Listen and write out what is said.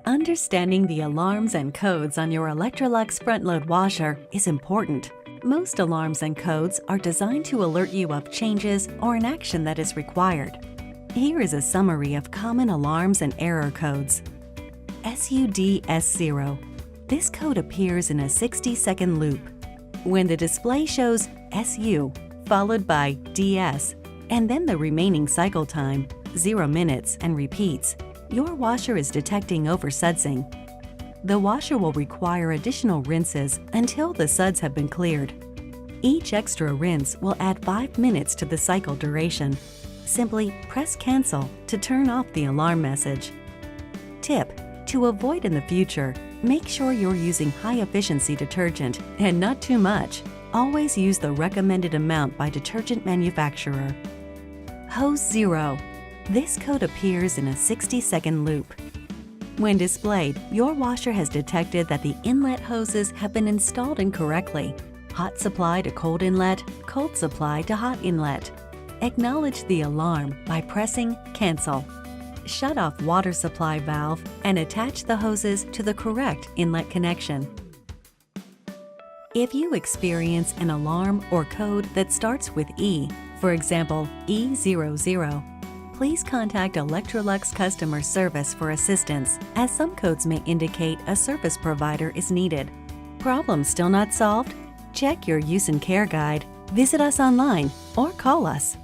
Understanding the alarms and codes on your Electrolux front-load washer is important. Most alarms and codes are designed to alert you of changes or an action that is required. Here is a summary of common alarms and error codes. SUDS0. This code appears in a 60-second loop. When the display shows SU followed by DS and then the remaining cycle time, 0 minutes, and repeats, your washer is detecting oversudsing. The washer will require additional rinses until the suds have been cleared. Each extra rinse will add 5 minutes to the cycle duration. Simply press Cancel to turn off the alarm message. Tip: to avoid in the future, make sure you're using high-efficiency detergent and not too much. Always use the recommended amount by detergent manufacturer. Hose 0. This code appears in a 60-second loop. When displayed, your washer has detected that the inlet hoses have been installed incorrectly. Hot supply to cold inlet, cold supply to hot inlet. Acknowledge the alarm by pressing Cancel. Shut off water supply valve and attach the hoses to the correct inlet connection. If you experience an alarm or code that starts with E, for example E00, please contact Electrolux customer service for assistance, as some codes may indicate a service provider is needed. Problem still not solved? Check your use and care guide, visit us online, or call us.